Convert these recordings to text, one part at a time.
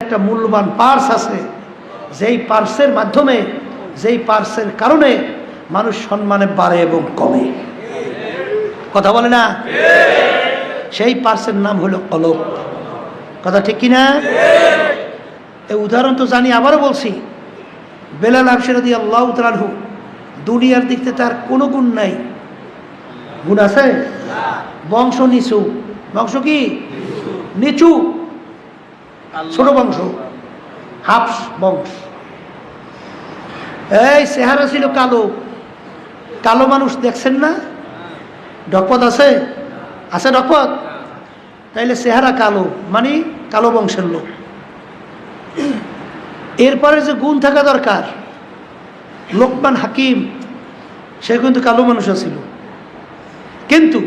একটা মূল্যবান পার্স আছে, যেই পার্সের মাধ্যমে, যেই পার্সের কারণে মানুষ সম্মানে বাড়ে এবং কমে। কথা বলে না? সেই পার্সের নাম হলো কলব। কথা ঠিক কিনা? এই উদাহরণ তো জানি, আবারও বলছি। বেলাল হাবশী রাদিয়াল্লাহু তাআলা আনহু, দুনিয়ার দিক থেকে তার কোনো গুণ নাই। গুণ আছে? বংশ নিচু। বংশ কি? নিচু, ছোট বংশ, হাফস বংশ। এই চেহারা ছিল কালো। কালো মানুষ দেখছেন না? ডকপত আছে? আছে ডকপত? তাইলে চেহারা কালো, মানে কালো বংশের লোক। এরপরে যে গুণ থাকা দরকার, লোকমান হাকিম, সে কিন্তু কালো মানুষ ছিল, কিন্তু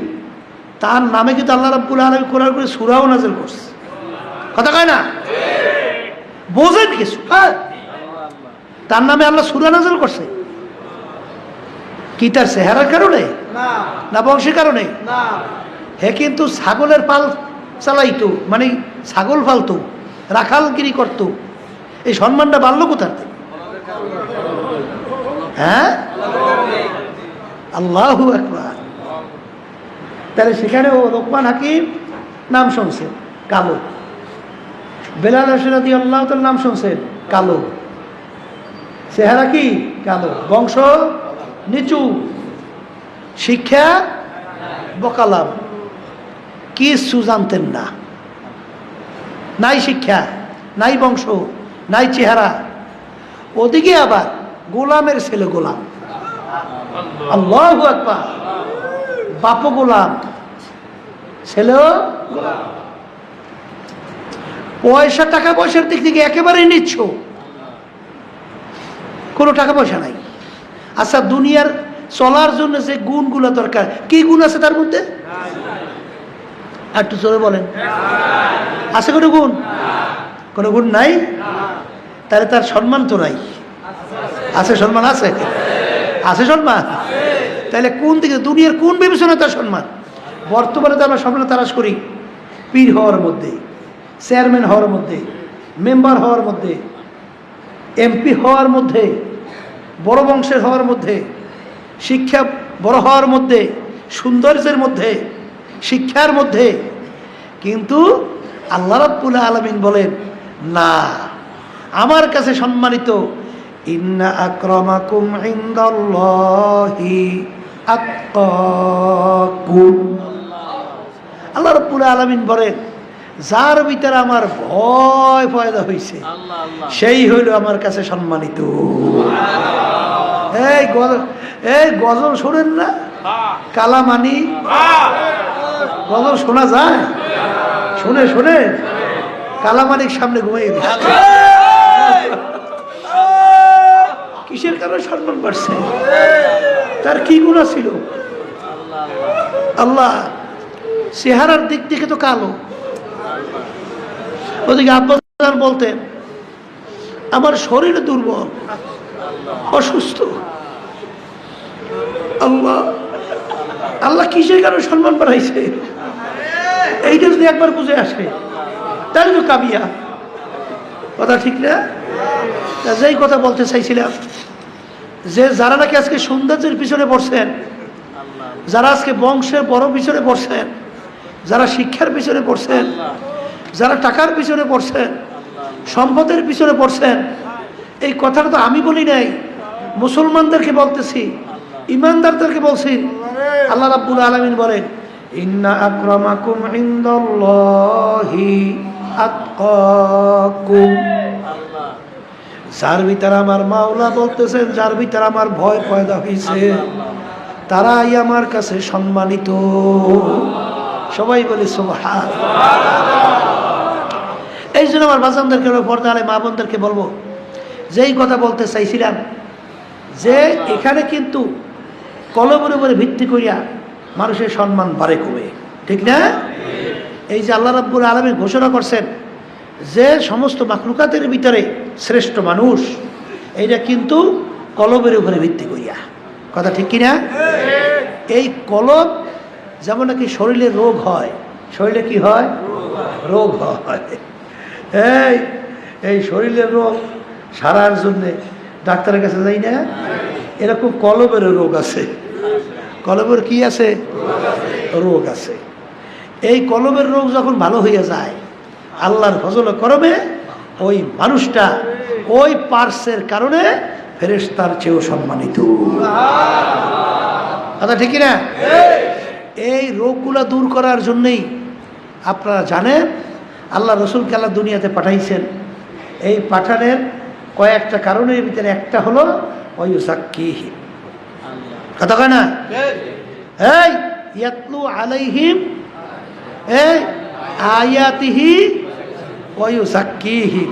তার নামে কিন্তু আল্লাহ রাব্বুল আলামিন কোরআন করে সূরাও নাযিল করছে। কথা কয় না? বোঝেন কিছু? তার নামে আল্লাহ সূরা নাযিল করছে কি তার চেহারার কারণে? না বংশের কারণে? হে কিন্তু ছাগলের পাল চালাইতো, মানে ছাগল ফালতো, রাখালগিরি করতো। এই সম্মানটা বাড়লো কোথায়? হ্যাঁ, আল্লাহু আকবার। তাহলে সেখানে ও লোকমান হাকিম নাম শুনছেন, কালো। বেলাল হাবশী রাদিয়াল্লাহু তাআলা নাম শুনছেন, কালো। চেহারা কি? কালো। বংশ নিচু, শিক্ষা বকালাম, কিছু জানতেন না। নাই শিক্ষা, নাই বংশ, নাই চেহারা। ওদিকে আবার গোলামের ছেলে গোলাম। আল্লাহু আকবার। বাপও গোলাম, ছেলেও গোলাম। পয়সা, টাকা পয়সার দিক থেকে একেবারেই নিচ্ছ, কোনো টাকা পয়সা নাই। আচ্ছা, দুনিয়ার চলার জন্য যে গুণগুলো দরকার, কি গুণ আছে তার মধ্যে? একটু জোরে বলেন, আছে কোনো গুণ? কোনো গুণ নাই? তাহলে তার সম্মান তো নাই। আছে সম্মান? আছে, আছে সম্মান। তাহলে কোন দিকে, দুনিয়ার কোন বিবেচনায় তার সম্মান? বর্তমানে তো আমরা সম্মান তালাশ করি পীর হওয়ার মধ্যে, চেয়ারম্যান হওয়ার মধ্যে, মেম্বার হওয়ার মধ্যে, এমপি হওয়ার মধ্যে, বড় বংশের হওয়ার মধ্যে, শিক্ষা বড় হওয়ার মধ্যে, সৌন্দর্যের মধ্যে, শিক্ষার মধ্যে। কিন্তু আল্লাহ রাব্বুল আলামিন বলেন, না, আমার কাছে সম্মানিত ইন্না আকরামাকুম ইনদাল্লাহি আতকাকুম। আল্লাহ রাব্বুল আলামিন বলেন, যার ভিতরে আমার ভয় পয়দা হয়েছে সেই হইল আমার কাছে সম্মানিত। এই গজল শোনেন না? কালামানি গজল শোনা যায়? শুনে শুনে কালামানির সামনে ঘুমিয়ে গেছে। কিসের কারণে সম্মান বাড়ছে? তার কি গুণ ছিল? আল্লাহ চেহারার দিক থেকে তো কালো। ওদিকে আব্বাজান বলতেন, আমার শরীর দুর্বল, অসুস্থ। আল্লাহ আল্লাহ কিসের কারণে সম্মান বাড়াইছে? এইটা যদি একবার বুঝে আসে তাহলে তো কাবিয়া। কথা ঠিক না? যেই কথা বলতে চাইছিলাম, যে যারা নাকি আজকে সৌন্দর্যের পিছনে পড়ছেন, যারা আজকে বংশের বড় পিছনে পড়ছেন, যারা শিক্ষার পিছনে পড়ছেন, যারা টাকার পিছনে পড়ছেন, সম্পদের পিছনে পড়ছেন, এই কথাটা তো আমি বলি নাই, মুসলমানদেরকে বলতেছি, ইমানদারদেরকে বলছি। আল্লাহ রাব্বুল আলামিন বলেন, ইন্না আকরামাকুম ইনদাল্লাহি আতকাকুম। যার ভিতরে আমার মাওলা বলতেছেন, যার ভিতরে আমার ভয় পয়দা হয়েছে, তারাই আমার কাছে সম্মানিত। সবাই বলি সুবহানাল্লাহ। এই জন্য আমার বাজানদেরকে, পর্দা আলে মা বোনদেরকে বলবো, যেই কথা বলতে চাইছিলাম, যে এখানে কিন্তু কলমের উপরে ভিত্তি করিয়া মানুষের সম্মান বাড়ে কমে, ঠিক না? এই যে আল্লাহ রাব্বুল আলামিন ঘোষণা করছেন যে সমস্ত মাখলুকাতের ভিতরে শ্রেষ্ঠ মানুষ, এইটা কিন্তু কলমের উপরে ভিত্তি করিয়া। কথা ঠিক কিনা? এই কলব যেমন নাকি শরীরে রোগ হয়, শরীরে কি হয়? রোগ হয়। এই এই শরীরের রোগ সারার জন্যে ডাক্তারের কাছে যাই না, এরকম কলবের রোগ আছে। কলবের কি আছে? রোগ আছে। এই কলবের রোগ যখন ভালো হয়ে যায় আল্লাহর ফজল করবে, ওই মানুষটা ওই পার্সের কারণে ফেরেশতার চেয়েও সম্মানিত। কথা ঠিক না? এই রোগগুলো দূর করার জন্যই আপনারা জানেন আল্লাহ রসুলকে আল্লাহ দুনিয়াতে পাঠাইছেন। এই পাঠানের কয়েকটা কারণের ভিতরে একটা হলো ওয়ুযাক্কিহি। কথা কয় না? এই ইয়াতলু আলাইহিম এই আয়াতিহি ওয়ুযাক্কিহি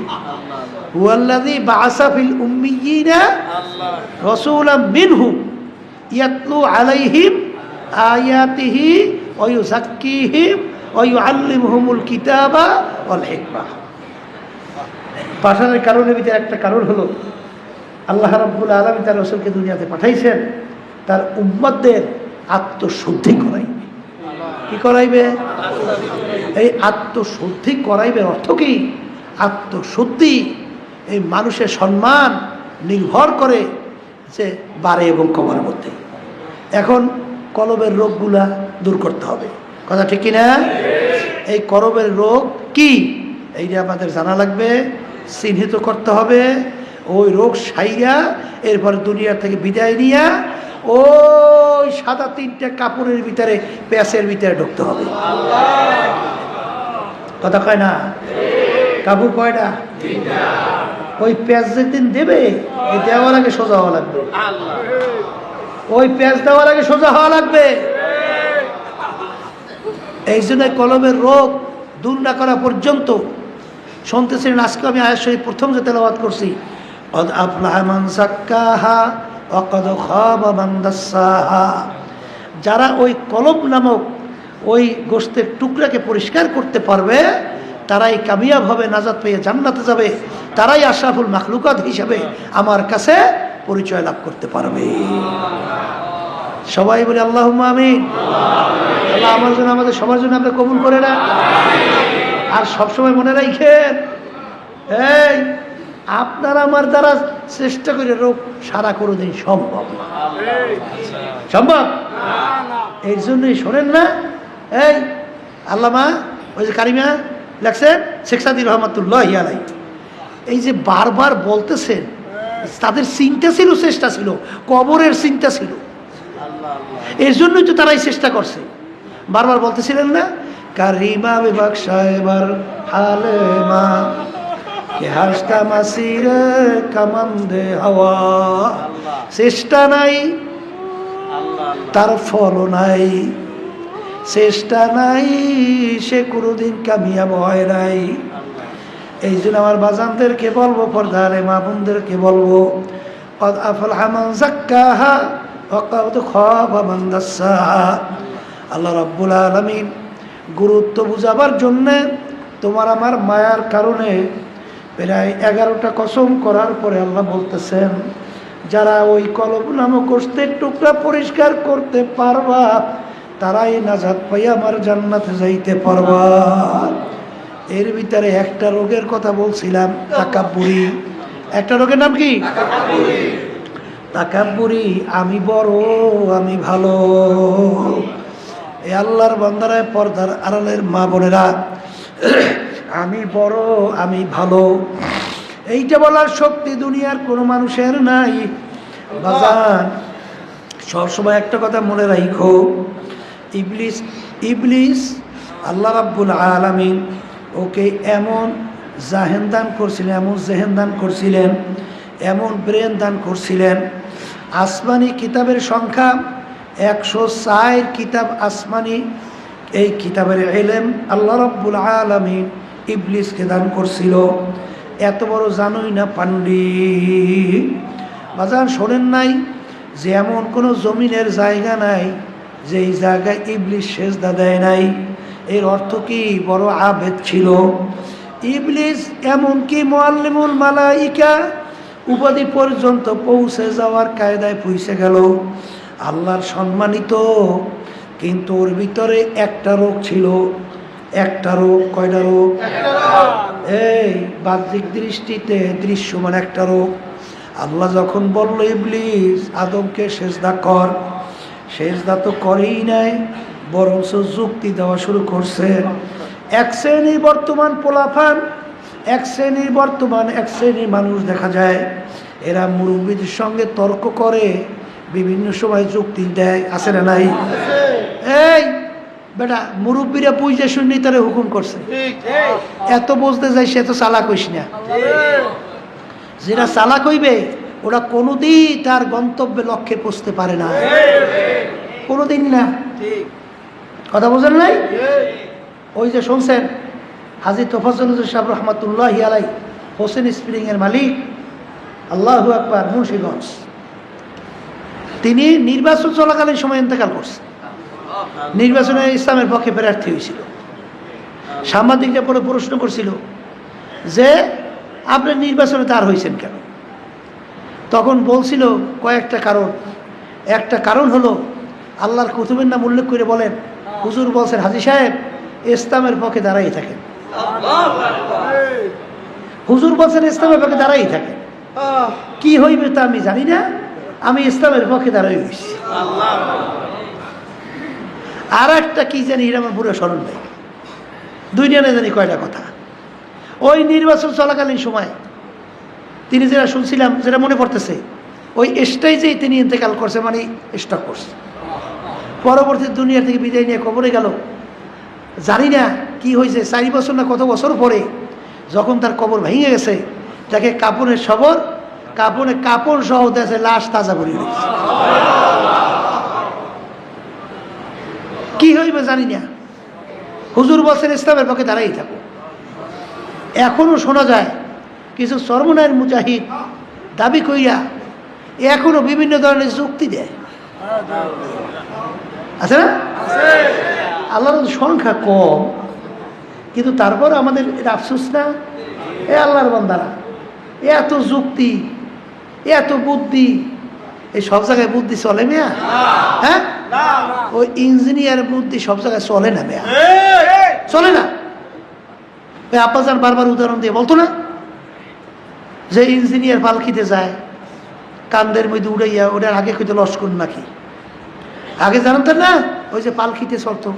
হুয়াল্লাযী বাআসা ফিল উম্মিয়িনা রাসূলাম মিনহুম ইয়াতলু আলাইহিম আয়াতিহি ওয়ুযাক্কিহিম ওয়ুআল্লিমুহুমুল কিতাবা ওয়াল হিকমা। পাঠানোর কারণের ভিতরে একটা কারণ হলো আল্লাহ রাব্বুল আলামিন তার রাসূলকে দুনিয়াতে পাঠাইছেন তার উম্মতদের আত্মশুদ্ধি করাইবে। কি করাইবে? এই আত্মশুদ্ধি করাইবে অর্থ কি? আত্মশুদ্ধি এই মানুষের সম্মান নির্ভর করে যে বাড়ে এবং কমার মধ্যে। এখন কলবের রোগগুলা দূর করতে হবে। কথা ঠিক কিনা? এই কলবের রোগ কি এইটা আমাদের জানা লাগবে, চিহ্নিত করতে হবে। ওই রোগ সাইয়া এরপর দুনিয়া থেকে বিদায় নিয়া ওই সাদা তিনটা কাপড়ের ভিতরে প্যাঁচের ভিতরে ঢুকতে হবে। কথা কয় না? কাপড় কয়টা? ওই প্যাঁচ যেদিন দেবে এই দেওয়ার আগে সোজা হওয়া লাগবে। ওই প্যাঁচ দেওয়ার আগে সোজা হওয়া লাগবে। এই জন্য কলবের রোগ দূর না করা পর্যন্ত শুনতেছিলেন। আজকে আমি আয়াত শরীফ প্রথম যে তেলাওয়াত করছি, ক্বাদ আফলাহা মান যাক্কাহা ওয়া ক্বাদ খাবা মান দাসসাহা। যারা ওই কলব নামক ওই গোশতের টুকরাকে পরিষ্কার করতে পারবে তারাই কামিয়াব হবে, নাজাত পেয়ে জান্নাতে যাবে, তারাই আশরাফুল মাখলুকাত হিসাবে আমার কাছে পরিচয় লাভ করতে পারবে। সবাই বলে আল্লাহুম্মা আমিন। আল্লাহ আমার জন্য আমাদের সবার জন্য আপনি কবুল করে না। আর সবসময় মনে রাখেন, এই আপনার আমার দ্বারা চেষ্টা করে রোগ সারা কোনোদিন সম্ভব না। সম্ভব? এই জন্যই শোনেন না, এই আল্লামা ওই যে কারিমা লেখছেন শেখ সাদী রহমাতুল্লাহি আলাইহি, এই যে বারবার বলতেছেন তাদের চিন্তা ছিল, চেষ্টা ছিল, কবরের চিন্তা ছিল। এর জন্যই তো তারাই চেষ্টা করছে। বারবার বলতেছিলেন না, কারিমা বিভাগ সাহেবার হালেমা কে হাসতা মাসিরে কামান্দে হাওয়া। চেষ্টা নাই তার ফল নাই, চেষ্টা নাই সে কোনোদিন কামিয়াব হয় নাই। এই জন্য আমার বাজানদেরকে বলবো, পর্দার মা বোনদেরকে বলবো, ক্বাদ আফলাহা মান যাক্কাহা ওয়া ক্বাদ খাবা মান দাসসাহা। আল্লাহ রাব্বুল আলামিন গুরুত্ব বুঝাবার জন্যে তোমার আমার মায়ার কারণে প্রায় 11টা কসম করার পরে আল্লাহ বলতেছেন, যারা ওই কলব নামক গোশতের টুকরা পরিষ্কার করতে পারবা তারাই নাজাত পাইয়া আমার জান্নাতে যাইতে পারবা। এর ভিতরে একটা রোগের কথা বলছিলাম, তাকাব্বুরি। একটা রোগের নাম কি? তাকাব্বুরি। আমি বড়, আমি ভালো। এই আল্লাহর বান্দারায়, পর্দার আড়ালের মা বোনেরা, আমি বড়, আমি ভালো, এইটা বলার শক্তি দুনিয়ার কোনো মানুষের নাই। বাজান সবসময় একটা কথা মনে রাখো, ইবলিস আল্লাহ রাব্বুল আলামিন ওকে এমন জাহেন দান করছিলেন, এমন জেহেন দান করছিলেন, এমন ব্রেন দান করছিলেন। আসমানি কিতাবের সংখ্যা 104 কিতাব আসমানি। এই কিতাবের ইলম আল্লাহ রাব্বুল আলামিন ইবলিসকে দান করছিল। এত বড় জানোই না পান্ডিত। বাজান শোনেন নাই যে এমন কোনো জমিনের জায়গা নাই যেই জায়গায় ইবলিস সেজদা দেয় নাই। এর অর্থ কি? বড় আবেদ ছিল ইবলিস। এমনকি মুআল্লিমুল মালাইকা উপাধি পর্যন্ত পৌঁছে যাওয়ার কায়দায় পৌঁছে গেল। আল্লাহর সম্মানিত, কিন্তু ওর ভিতরে একটা রোগ ছিল। একটা রোগ। কয়টা রোগ? এই বাহ্যিক দৃষ্টিতে দৃশ্যমান একটা রূপ। আল্লাহ যখন বলল ইবলিস আদমকে সেজদা কর, সেজদা তো করেই নাই, বরঞ্চ যুক্তি দেওয়া শুরু করছে। এক শ্রেণীর বর্তমান পোলাফান, এক শ্রেণীর মানুষ দেখা যায়, এরা মুরব্বীদের সঙ্গে তর্ক করে, বিভিন্ন সময় যুক্তি দেয়, আছে না নাই? এই বেটা, মুরব্বীরা বুঝে শুনি তারা হুকুম করছে, এত বুঝতে যায় সে তো চালাক হইস না। যেটা চালাক হইবে ওরা কোনোদিন তার গন্তব্যে লক্ষ্যে পৌঁছতে পারে না, কোনোদিন না। কথা বোঝেন নাই? ওই যে শুনছেন হাজী তোফাজ্জল সাহেব রহমতুল্লাহ আলাই, হোসেন স্প্রিং এর মালিক, আল্লাহু আকবার, মুন্সিগঞ্জ, তিনি নির্বাচন চলাকালীন সময় ইন্তেকাল করছেন। নির্বাচনে ইসলামের পক্ষে প্রার্থী হয়েছিল। সাংবাদিকরা পরে প্রশ্ন করছিল যে আপনি নির্বাচনে তার হয়েছেন কেন? তখন বলছিল কয়েকটা কারণ। একটা কারণ হলো আল্লাহর কুতুবের নাম উল্লেখ করে বলেন, হুজুর বলছেন হাজী সাহেব ইসলামের পক্ষে দাঁড়াই থাকেন। হুজুর বলছেন ইসলামের পক্ষে দাঁড়াই থাকেন, কি হইবে তা আমি জানি না, আমি ইসলামের পক্ষে দাঁড়াই হয়েছি। আর একটা কি জানি, এটা আমার পুরো স্মরণ নেই, দুইটা না জানি কয়টা কথা। ওই নির্বাচন চলাকালীন সময় তিনি যেটা শুনছিলাম, যেটা মনে পড়তেছে, ওই স্টেজেই তিনি ইন্তেকাল করছে, মানে স্টক করছে। পরবর্তী দুনিয়া থেকে বিদায় নিয়ে কবরে গেল। জানি না কি হয়েছে, 4 বছর না কত বছর পরে যখন তার কবর ভেঙে গেছে, তাকে কাপড়ের সবর, কাপড় সহ দেশে লাশ তাজা করে দিয়েছে। কি হইবে জানি না। হুজুর বলছেন ইসলামের পক্ষে দাঁড়াই থাকো। এখনো শোনা যায় কিছু চরমনায়ের মুজাহিদ দাবি কইরা এখনো বিভিন্ন ধরনের যুক্তি দেয়, আছে না? আল্লাহর সংখ্যা কম, কিন্তু তারপর আমাদের এটা আফসোস না, এ আল্লাহর বান্দারা এত যুক্তি, এত বুদ্ধি, এই সব জায়গায় বুদ্ধি চলে মেয়া? হ্যাঁ, ওই ইঞ্জিনিয়ার বুদ্ধি সব জায়গায় চলে না মেয়া, চলে না। ওই আব্বাজান বারবার উদাহরণ দিয়ে বলতো না যে ইঞ্জিনিয়ার পালকিতে যায়, কান্দের মধ্যে উড়াইয়া, ওটার আগে কইতে লস্কর নাকি, আগে জানতেন না? ওই যে পালকিতে চলতো,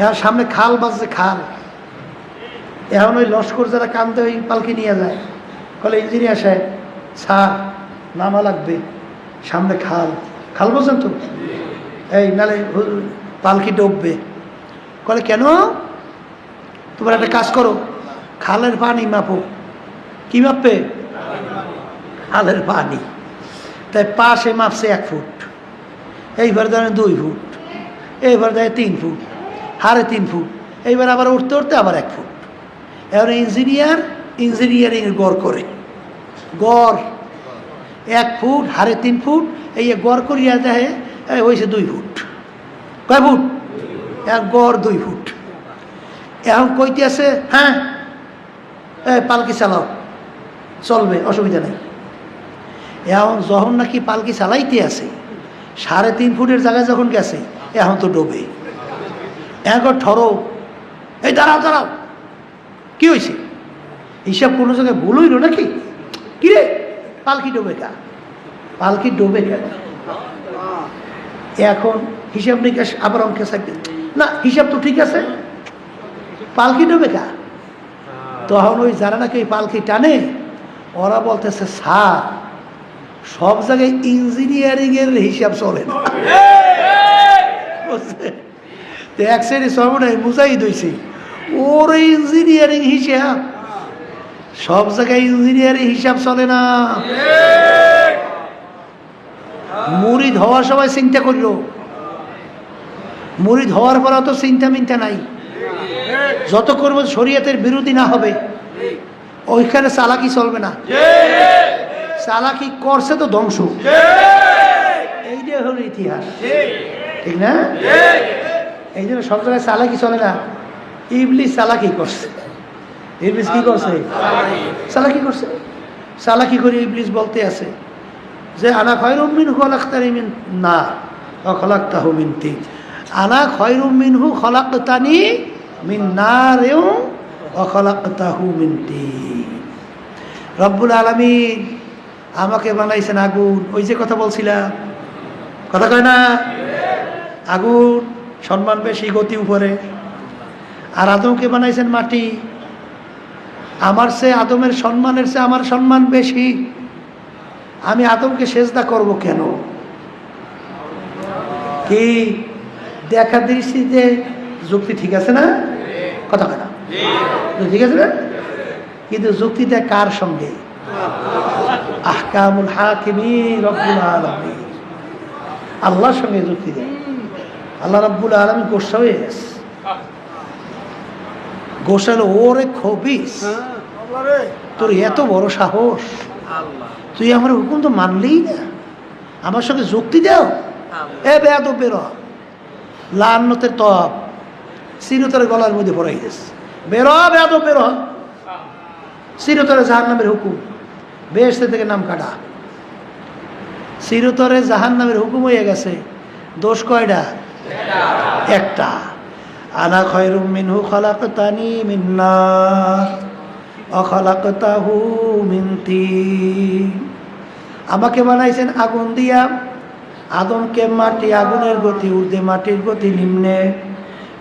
এখন সামনে খাল বাজছে, খাল, এখন ওই লস্কর যারা কান্দে ওই পালকি নিয়ে যায়, বলে ইঞ্জিনিয়ার সাহেব স্যার নামা লাগবে, সামনে খাল, খাল বোঝেন তো, এই নালে পালকি ডুববে। বলে কেন? তোমরা একটা কাজ করো, খালের পানি মাপো। কি মাপবে? খালের পানি। তাই পাশে মাপছে 1 ফুট, এইবার ধরেন 2 ফুট, এইবার দেয় 3 ফুট, 3.5 ফুট, এইবার আবার উঠতে উঠতে আবার 1 ফুট। এবার ইঞ্জিনিয়ারিং গড় করে, গড় 1 ফুট, 3.5 ফুট, এই গড় করিয়া দেয় হয়েছে 2 ফুট। কয় ফুট? এক গড় 2 ফুট। এখন কইতে আছে হ্যাঁ পালকি চালাও, চলবে, অসুবিধা নেই। এখন যখন নাকি পালকি চালাইতে আছে, 3.5 ফুটের জায়গায় যখন গেছে, এখন তো ডোবে। এখন ঠরো, এই দাঁড়াও দাঁড়াও, কি হয়েছে? হিসাব কোনো জায়গায় ভুল হইল নাকি? কিরে পালকি ডোবে কা? পালকি ডোবে কেন? এখন হিসাব নিকাশ আবার অঙ্কে থাকবে না, হিসাব তো ঠিক আছে, পালকি ডোবে কা? তখন ওই যারা নাকি ওই পালকি টানে, ওরা বলতেছে স্যার সব জায়গায় ইঞ্জিনিয়ারিং এর হিসাব চলে না। এক শ্রেণী সর্বনাই মুজাহিদ হয়েছে, ওর ইঞ্জিনিয়ারিং হিসাব, সব জায়গায় ইঞ্জিনিয়ারিং হিসাব চলে না। মুরিদ হওয়ার সময় চিন্তা করিল, মুরিদ হওয়ার পর অত চিন্তা মিন্তা নাই, যত করবো শরীয়তের বিরোধী না হবে ওইখানে চালাকি চলবে না। চালাকি করছে তো ধ্বংস, এইটাই হলো ইতিহাস, ঠিক না? এই জন্য সব জায়গায় চালাকি চলে না। ইবলিস চালাকি করছে, ইবলিস কি করছে? চালাকি করছে। চালাকি করে ইবলিস বলতে আছে যে আনা খায়রুম মিনহু খলাকতানি মিন নার ওয়া খলাকতাহু মিন তিন, আনা খায়রুম মিনহু খলাকতানি মিন নার وخلقته من طين রব্বুল আলামিন আমাকে বানাইছেন আগুন। ওই যে কথা বলছিলাম, কথা কয় না? আগুন সম্মান বেশি, গতি উপরে। আর আদমকে বানাইছেন মাটি। আমার চেয়ে আদমের সম্মানের চেয়ে আমার সম্মান বেশি। আমি আদমকে সেজদা করব কেন? কি দেখা দৃষ্টিতে যুক্তি ঠিক আছে না? কথা কয় না? ঠিক আছে না? কিন্তু যুক্তিটা কার সঙ্গে? আহকামুল হাকিমিন রব্বুল আলামিন, আল্লাহর সঙ্গে যুক্তি দেয়। আল্লাহ রব্বুল আলামিন গোসা হয়ে গেছে। গোসাল ওরে খবিস, তোর এত বড় সাহস, তুই আমার হুকুম তো মানলেই না, আমার সঙ্গে যুক্তি দাও। এ বেয়াদব বের হ, লান্নতের তপ চিরতরে গলার মধ্যে পড়াই গেছে। বের হ বেয়াদব বের হ, চিরতরে জাহান্নামের হুকুম, বেহেশত থেকে নাম কাটা। চিরতরে জাহান্নামের হুকুম হয়ে গেছে। দোষ কয়টা? একটা। আনা খায়রুম মিনহু খালাকতানি মিন নার ওয়া খালাকতাহু মিন তিন। আমাকে বানাইছেন আগুন দিয়া, আদমকে মাটি। আগুনের গতি ঊর্ধ্বে, মাটির গতি নিম্নে।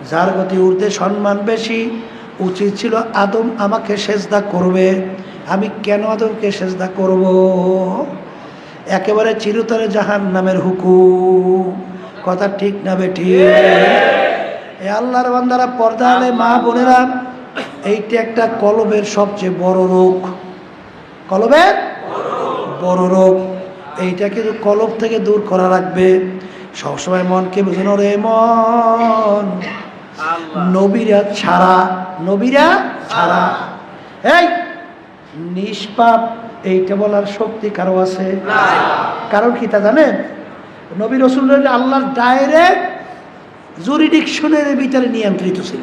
যার গতি ঊর্ধ্বে সম্মান বেশি, উচিত ছিল আদম আমাকে সেজদা করবে। আমি কেন আদমকে সেজদা করব? একেবারে চিরতরে জাহান্নামের হুকুম। কথা ঠিক না বেঠিক? এ আল্লাহর বান্দারা, পর্দা আলে মা বোনেরা, এইটা একটা কলবের সবচেয়ে বড় রোগ। কলবের বড় রোগ এইটা, কিন্তু কলব থেকে দূর করা লাগবে। সবসময় মনকে বুঝানো, রে মন, নবীরা ছাড়া, নবীরা ছাড়া এই নিষ্পাপ, এইটা বলার শক্তি কারো আছে? কারণ কি তা জানেন? নবী রাসূলুল্লাহ আল্লাহর ডাইরেক্ট জুরিডিকশনের ভিতরে নিয়ন্ত্রিত ছিল।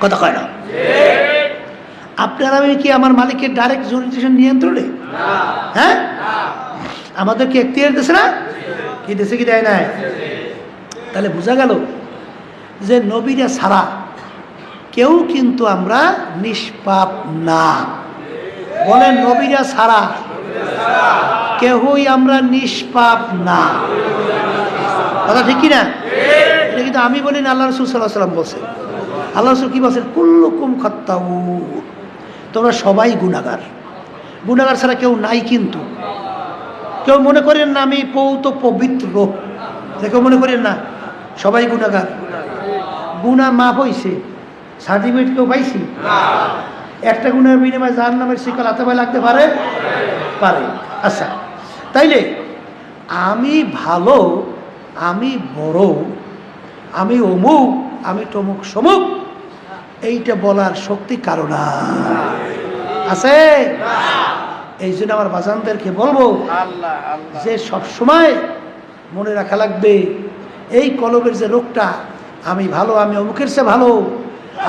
কথা কয় না? আপনার আমি কি আমার মালিকের ডাইরেক্ট জুরিডিকশন নিয়ন্ত্রণে? হ্যাঁ, আমাদেরকে এখতিয়ার দিয়েছে না? কি দেশে কি দেয় নাই? তাহলে বোঝা গেল যে নবীরা ছাড়া কেউ কিন্তু আমরা নিষ্পাপ না। বলেন, নবীরা ছাড়া কেউই আমরা নিষ্পাপ না। কথা ঠিক কিনা? এটা কিন্তু আমি বলি না, আল্লাহ রাসূল সাল্লাল্লাহু আলাইহি ওয়াসাল্লাম বলছেন। আল্লাহ রাসূল কি বলছেন? কুল্লুকুম খাত্তাউন, তোমরা সবাই গুনাহগার। গুনাহগার ছাড়া কেউ নাই। কিন্তু কেউ মনে করেন না আমি পৌত পবিত্র, কেউ মনে করেন না, সবাই গুনাহগার। গুনাহ মাফ হইছে, সার্টিফিকেট কেউ পাইছি? একটা গুনাহের বিনিময়ে জাহান্নামের শিকল হাতে পায়ে লাগতে পারে? পারে। আচ্ছা, তাইলে আমি ভালো, আমি বড়, আমি অমুক, আমি তমুক সমুক, এইটা বলার শক্তি কারো না আছে? এই জন্য আমার বাজানদেরকে বলবো যে সব সময় মনে রাখা লাগবে, এই কলবের যে রোগটা, আমি ভালো, আমি অমুকের চেয়ে ভালো,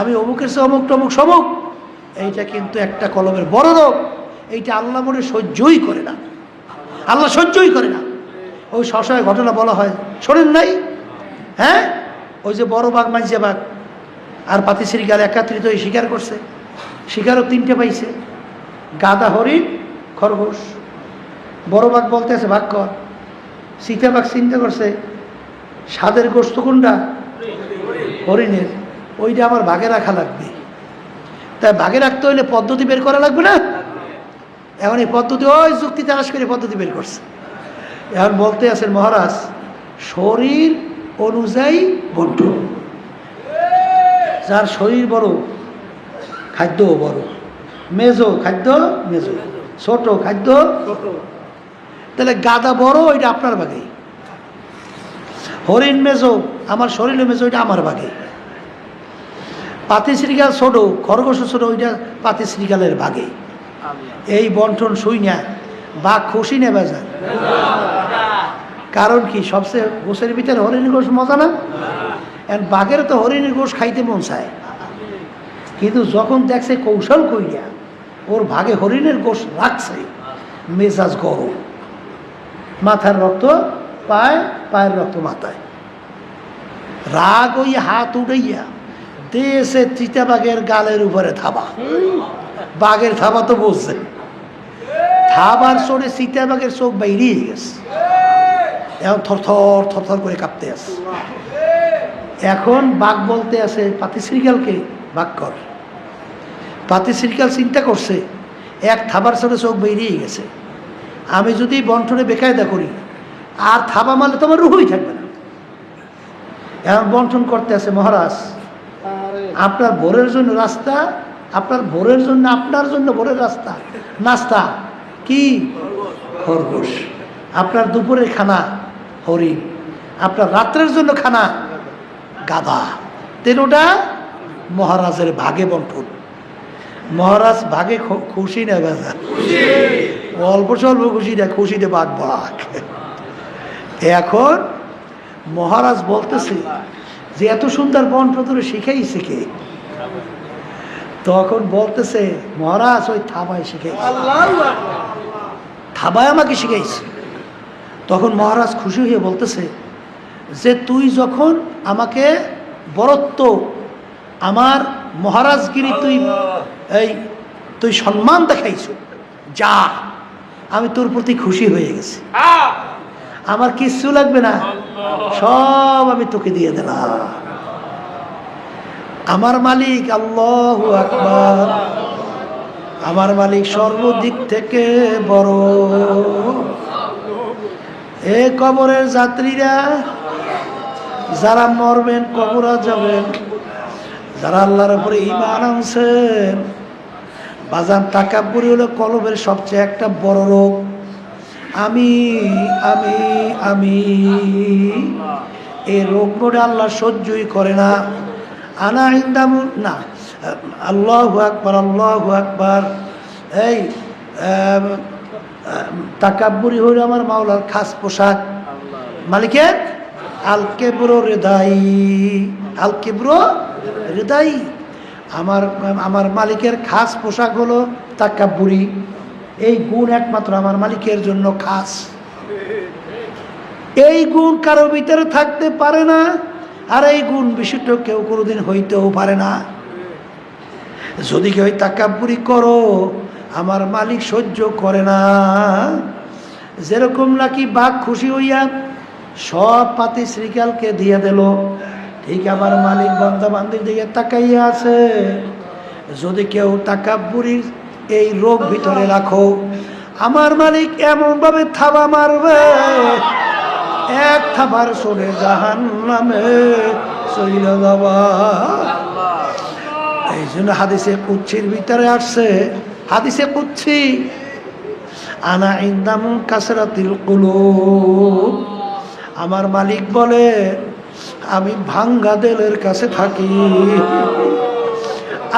আমি অমুকের চেয়ে অমুক টমুক সমুক, এইটা কিন্তু একটা কলবের বড় রোগ। এইটা আল্লাহ মনে সহ্যই করে না, আল্লাহ সহ্যই করে না। ওই সশয় ঘটনা বলা হয়, শোনেন নাই? হ্যাঁ, ওই যে বড় বাঘ, মাঝে বাঘ আর পাতি শ্রীকাল একাত্রিত হয়ে শিকার করছে। শিকারও তিনটে পাইছে, গাধা, হরিণ, খরগোশ। বড় বাঘ বলতে আছে ভাগ কর। সীতা বাঘ চিন্তা করছে, স্বাদের গোস্ত কোনটা? হরিণের। ওইটা আমার ভাগে রাখা লাগবে। তাই ভাগে রাখতে হইলে পদ্ধতি বের করা লাগবে না? এখন এই পদ্ধতি, ওই যুক্তি তালাশ করে পদ্ধতি বের করছে। এখন বলতে আছেন মহারাজ, শরীর অনুযায়ী বন্টন। যার শরীর বড়, খাদ্য বড়, মেজো খাদ্য মেজো, ছোট খাদ্য ছোট। তাহলে গাদা বড়, ওইটা আপনার ভাগে। হরিণ মেজো, আমার শরীরে মেজো, ওইটা আমার ভাগে। পাতি শ্রীকাল ছোট, খরগোশ ছোট, ওইটা পাতি শ্রীকালের ভাগে। এই বন্টন শুই না বাঘ খুশি নেবে যায়। কারণ কি? সবচেয়ে গোশের ভিতরে হরিণের গোশ মজা না? বাঘের তো হরিণের গোশ খাইতে মন চায়, কিন্তু যখন দেখছে কৌশল কইয়া ওর ভাগে হরিণের গোশ রাখছে, মেজাজ গরম, মাথার রক্ত পায়, পায়ের রক্ত মাথায়, রাগ ওই হাত উঠাইয়া তেসে চিতাবাঘের গালের উপরে থাবা। বাঘের থাবা তো বলছে, থাবার চড়ে চিতাবাঘের চোখ বাইরিয়ে গেছে, এখন থরথর থরথর করে কাঁপতে আছে। এখন বাঘ বলতে আছে পাতি শ্রীকালকে, বাঘ কর। পাতি শ্রীকাল চিন্তা করছে এক থাবার চড়ে চোখ বেরিয়ে গেছে, আমি যদি বন্টনে বেকায়দা করি আর থাবা মারলে তো আমার রুহই থাকবে না। এখন বন্টন করতে আছে, মহারাজ আপনার ভোরের জন্য রাস্তা, আপনার ভোরের জন্য, আপনার জন্য ভোরের রাস্তা নাস্তা কি খরগোশ, আপনার দুপুরের খানা হরিণ, আপনার রাত্রের জন্য খানা গাধা। তেনোটা মহারাজের ভাগে বন্টন। মহারাজ ভাগে খুশি না বেজা, অল্প স্বল্প খুশি না, খুশিতে বাঘ বাঘ। এখন মহারাজ বলতেছে যে এত সুন্দর বন্টন তোরে শিখাইছে কে? তখন বলতেছে মহারাজ ওই থাবায় শিখাইছে, থাবায় আমাকে শিখাইছে। তখন মহারাজ খুশি হয়ে বলতেছে যে তুই যখন আমাকে বরত্ব, আমার মহারাজগিরি তুই সম্মান দেখাইছ, যা আমি তোর প্রতি খুশি হয়ে গেছি, আমার কিচ্ছু লাগবে না, সব আমি তোকে দিয়ে দিলাম। আমার মালিক আল্লাহু আকবার, আমার মালিক সর্বদিক থেকে বড়। এ কবরের যাত্রীরা যারা মরবেন, কবরে যাবেন, যারা আল্লাহর উপরে ঈমান আনছেন, বাজান তাকাব্বুরি হলো কলবের সবচেয়ে একটা বড় রোগ। আমি আমি আমি এই রোগ মোড়ে আল্লাহ সহ্যই করে না। আনা ইন্দামুন না, আল্লাহু আকবার আল্লাহু আকবার। এই তাকাব্বুরি হইল আমার মাওলার খাস পোশাক, মালিকের আল কেবরো হৃদয়, আল কেবরো হৃদয়। আমার মালিকের খাস পোশাক হলো তাকাব্বুরি। এই গুণ একমাত্র আমার মালিকের জন্য খাস। এই গুণ কারো ভিতরে থাকতে পারে না, আর এই গুণ বিশিষ্ট কেউ কোনোদিন হইতেও পারে না। যদি কেউ তাকাব্বুরি করো, আমার মালিক সহ্য করে না। যেরকম নাকি বাঘ খুশি হইয়া সব পাতি শ্রীকালকে দিয়ে দিল, ঠিক আমার মালিক বান্দা বান্দির দিকে তাকাইয়া আছে। যদি কেউ তাকাব্বুরির এই রোগ ভিতরে রাখো, আমার মালিক এমন ভাবে থাবা মারবে, এক থাবার চলে জাহান্নামে চলে যাবা। এই জন্য হাদিসে কুদসির ভিতরে আসছে, হাদিসে কুদসি, আনা ইনদামু কাসরাতিল কুলুব। আমার মালিক বলে আমি ভাঙ্গা দিলের কাছে থাকি,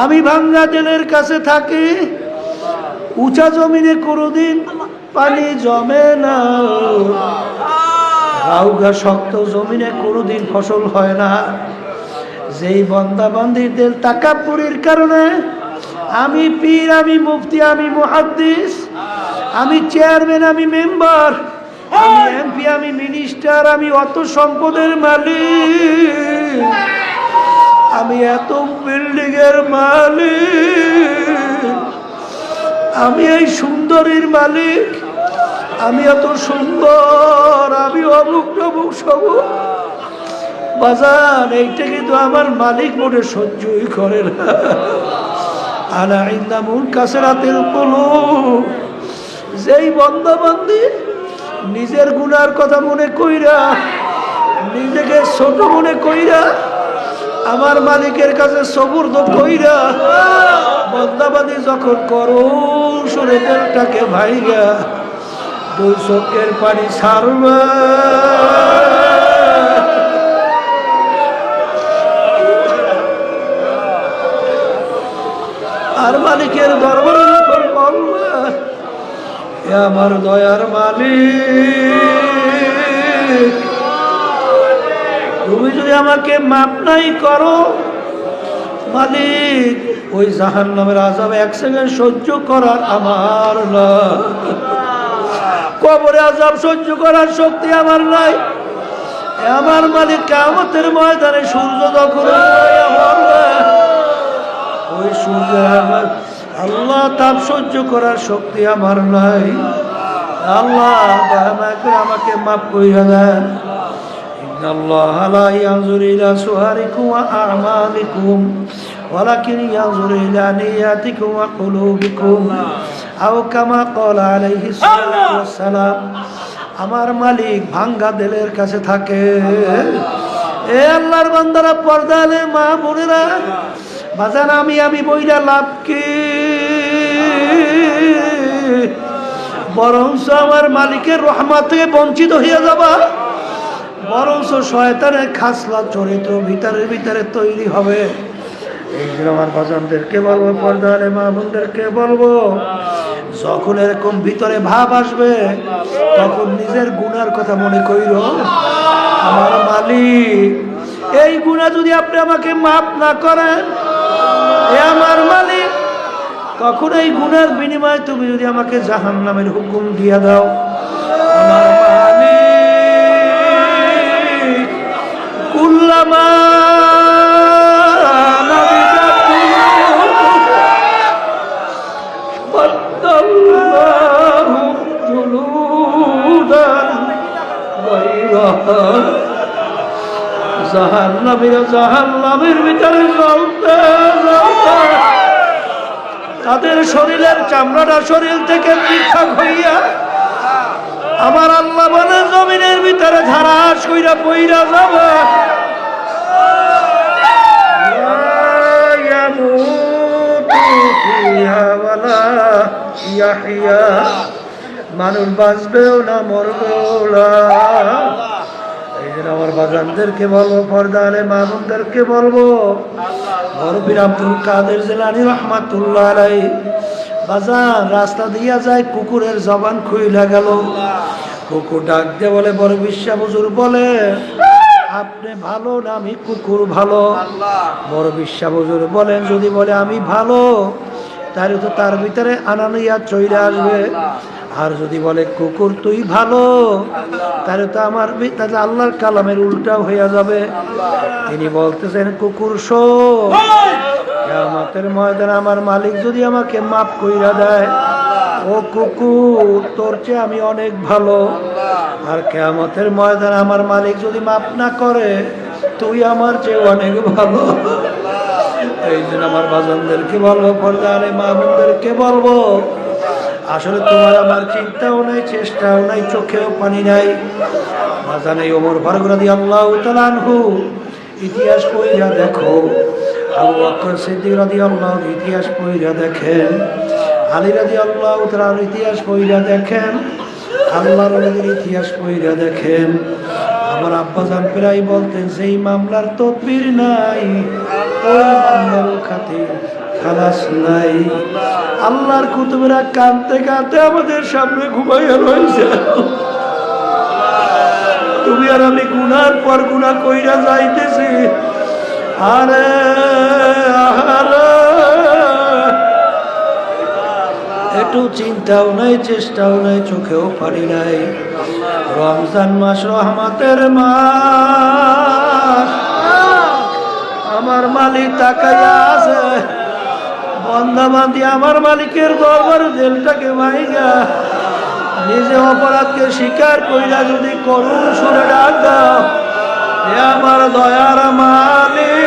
আমি ভাঙ্গা দিলের কাছে থাকি। উঁচা জমিনে কোনোদিন পানি জমে না, রাউগা শক্ত জমিনে কোনোদিন ফসল হয় না। যেই বন্দা বান্দিদের তাকাব্বুরির কারণে আমি পীর, আমি মুফতি, আমি মুহাদ্দিস, আমি চেয়ারম্যান, আমি মেম্বার, আমি এমপি, আমি মিনিস্টার, আমি অত সম্পদের মালিক, আমি এত বিল্ডিং এর মালিক, আমি এই সুন্দরীর মালিক, আমি এত সুন্দর, আমি অমুক তমুক সবুক। বাজান এইটা কিন্তু আমার মালিক মনে সহ্যই করে না। আনা ইনদামুল কাসরাতিল কুলুব। যেই বান্দা বান্দি নিজের গুনার কথা মনে কইরা, নিজেকে ছোট মনে কইরা, আমার মালিকের কাছে সবুর্দ কইরা বান্দাবাদি যখন করুণ সুরে দিলটাকে ভাইরা দুই চোখের পানি ছাড়বে, আর মালিকের দরবারে যখন বলবে আমার দয়ার মালিক, তুমি যদি আমাকে মাপ নাই করো, মালিক ওই জাহান্নামের আযাব এক সেকেন্ড সহ্য করার আমার না, কবরে আযাব সহ্য করার শক্তি আমার নাই। আমার মালিক কিয়ামতের ময়দানে সূর্য যখন উদয় হবে, ওই সূর্যের আমার আল্লাহ তাপ সহ্য করার শক্তি আমার নাই। আল্লাহ আমাকে মাফ কইরা দেন। ইন্নাল্লাহ লা ইয়ানজুরু ইলা সুওয়ারিকুম ওয়া আ'মালিকুম ওয়ালাকিন ইয়ানজুরু ইলা নিয়াতিকুম ওয়া কুলুবিকুম আও কামা ক্বালা আলাইহিস সালাতু ওয়াস সালাম। আমার মালিক ভাঙ্গা দিলের কাছে থাকে। এ আল্লাহর বান্দারা, পর্দালে মা বোনেরা, বাজান আমি বইরা লাভ কি? বরঞ্চ আমার মালিকের রহমত থেকে বঞ্চিত হয়ে যাবা, বরঞ্চ শয়তানের খাসলা চরিত্র ভিতরে তৈরি হবে। এই জন্য আমার বাজানদেরকে বলবো, পর্দারে মা বোনদেরকে বলবো, যখন এরকম ভিতরে ভাব আসবে তখন নিজের গুনার কথা মনে কইরো। আমার মালিক, এই গুনাহ যদি আপনি আমাকে মাফ না করেন, এ আমার মালিক, তখন এই গুনার বিনিময়ে তুমি যদি আমাকে জাহান্নামের হুকুম দিয়া দাও। আমার মালিক, কুল্লামা জাহান্নামের ভিতরে জ্বলতে তাদের শরীরের চামড়াটা শরীর থেকে পৃথক হইয়া আমার আল্লাহ বলে জমিনের ভিতরে ধারাস কইরা পইরা যাবে। মানুষ বাঁচবেও না, মরবেও না। এই জন্য আমার বাজানদেরকে বলবো, পর্দারে মা বোনদেরকে বলবো, বরফির আব্দুল কাদের জিলানী রাহমাতুল্লাহ আলাইহি বাজান রাস্তা দিয়া যায়, কুকুরের জবান খুইলা গেল। কুকুর ডাক দিয়ে বলে, বড় বিশ্বাস হুজুর বলে আপনি ভালো না আমি কুকুর ভালো? বড় বিশ্বাস হুজুর বলেন, যদি বলে আমি ভালো তাহলে তো তার ভিতরে আনানিয়া চলে আসবে, আর যদি বলে কুকুর তুই ভালো তাহলে তো আমার তাহলে আল্লাহর কালামের উল্টাও হয়ে যাবে। তিনি বলতেছেন, কুকুর শোন, কিয়ামতের ময়দানে আমার মালিক যদি আমাকে মাফ কইরা দেয়, ও কুকুর তোর চেয়ে আমি অনেক ভালো। আর কিয়ামতের ময়দানে আমার মালিক যদি মাফ না করে, তুই আমার চেয়ে অনেক ভালো। এই জন্য আমার বাজানদেরকে বলবো, পর্দারে মা বোনদেরকে বলবো, আসলে তোমার আমার চিন্তাও নাই, চেষ্টাও নাই, চোখেও পানি নাই। বাজান এই ওমর ফারুক রাদিয়াল্লাহু তাআলা আনহু ইতিহাস পড়িয়া দেখো, আবু বকর সিদ্দিক রাদিয়াল্লাহু ইতিহাস পড়িয়া দেখেন, আলী রাদিয়াল্লাহু তাআলার ইতিহাস পড়িয়া দেখেন, আল্লাহর নবীর ইতিহাস পড়িয়া দেখেন। আমার আব্বাজান প্রায় বলতেন, যেই মামলার তদবির নাই ওই মামলার খাতির খালাস নাই। আল্লাহর কুতুবেরা কাঁদতে কাঁদতে আমাদের সামনে ঘুমাইয়া রয়েছে। তুমি আর আমি গুনার পর গুনাহ কইরা যাইতেছি। আরে আরে, একটু চিন্তাও নাই, চেষ্টাও নাই, চোখেও পানি নাই। রমজান মাস রহমতের মাস, আমার মালিক তাকাইয়া আছে। বন্দা বান্দি আমার মালিকের দরবার জেলটাকে ভাইগা নিজে অপরাধকে স্বীকার কইরা যদি করুণ সুরে ডাক দাও, হে আমার দয়ার মালিক,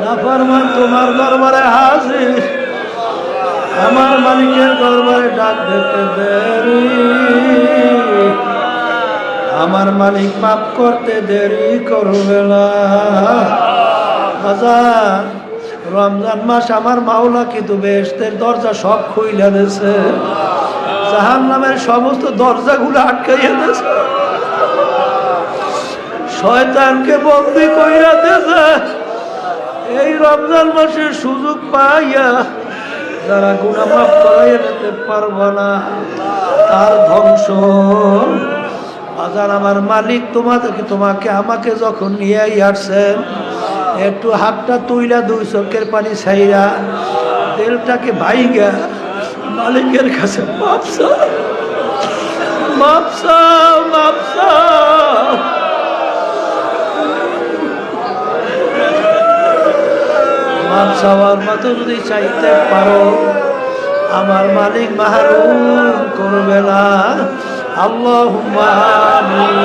নাফরমান তোমার দরবারে হাজির, আমার মালিকের দরবারে ডাক দিতে দেরি, আমার মালিক মাফ করতে দেরি করবে না। বাজার রমজান মাস আমার মাওলা কিন্তু বেহেশতের দরজা সব খুইলা দিয়েছে, জাহান্নামের সমস্ত দরজাগুলো আটকাইয়া দিয়েছে, শয়তানকে বন্দী কইরা দিয়েছে। এই রমজান মাসের সুযোগ পাইয়া যারা গুনাহ মাফ করাইয়া দিতে পারবে না, তার ধ্বংস। বাজার আমার মালিক তোমাকে আমাকে যখন নিয়ে আসছেন, একটু হাতটা তুইলা দুই চোখের পানি ছাইরা তেলটাকে ভাইগা মালিকের কাছে মাপ চাও, মাপ চাও, মাপ চাও। মাপ চাওয়ার মতো যদি চাইতে পারো, আমার মালিক মাহরুম করবে না। আল্লাহুম্মা আমিন।